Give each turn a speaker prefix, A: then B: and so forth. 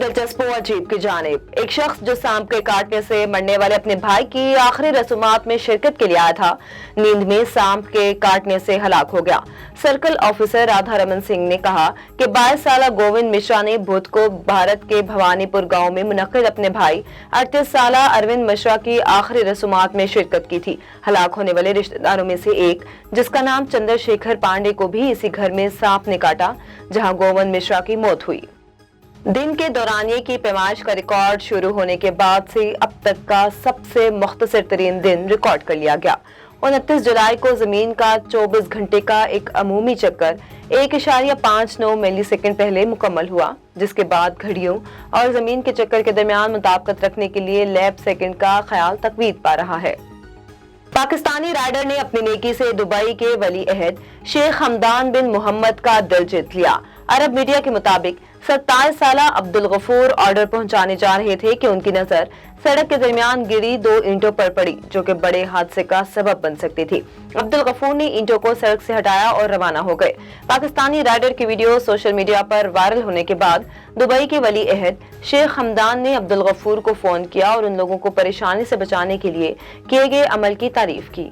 A: دلچسپ و عجیب کی جانب، ایک شخص جو سانپ کے کاٹنے سے مرنے والے اپنے بھائی کی آخری رسومات میں شرکت کے لیے آیا تھا، نیند میں سانپ کے کاٹنے سے ہلاک ہو گیا۔ سرکل آفیسر رادھا رمن سنگھ نے کہا کہ 22 سالہ گووند مشرا نے بدھ کو بھارت کے بھوانی پور گاؤں میں منعقد اپنے بھائی 38 سالہ اروند مشرا کی آخری رسومات میں شرکت کی تھی۔ ہلاک ہونے والے رشتہ داروں میں سے ایک، جس کا نام چندر شیکھر پانڈے، کو بھی اسی گھر میں سانپ نے کاٹا جہاں گووند مشرا کی موت ہوئی۔ دن کے دورانیے کی پیمائش کا ریکارڈ شروع ہونے کے بعد سے اب تک کا سب سے مختصر ترین دن ریکارڈ کر لیا گیا۔ 29 جولائی کو زمین کا 24 گھنٹے کا ایک عمومی چکر 1.59 ملی سیکنڈ پہلے مکمل ہوا، جس کے بعد گھڑیوں اور زمین کے چکر کے درمیان مطابقت رکھنے کے لیے لیپ سیکنڈ کا خیال تقویت پا رہا ہے۔ پاکستانی رائڈر نے اپنی نیکی سے دبئی کے ولی عہد شیخ حمدان بن محمد کا دل جیت لیا۔ عرب میڈیا کے مطابق 27 سالہ عبدالغفور آرڈر پہنچانے جا رہے تھے کہ ان کی نظر سڑک کے درمیان گری 2 اینٹوں پر پڑی جو کہ بڑے حادثے کا سبب بن سکتی تھی۔ عبدالغفور نے اینٹوں کو سڑک سے ہٹایا اور روانہ ہو گئے۔ پاکستانی رائڈر کی ویڈیو سوشل میڈیا پر وائرل ہونے کے بعد دبئی کے ولی عہد شیخ حمدان نے عبدالغفور کو فون کیا اور ان لوگوں کو پریشانی سے بچانے کے لیے کیے گئے عمل کی تعریف کی۔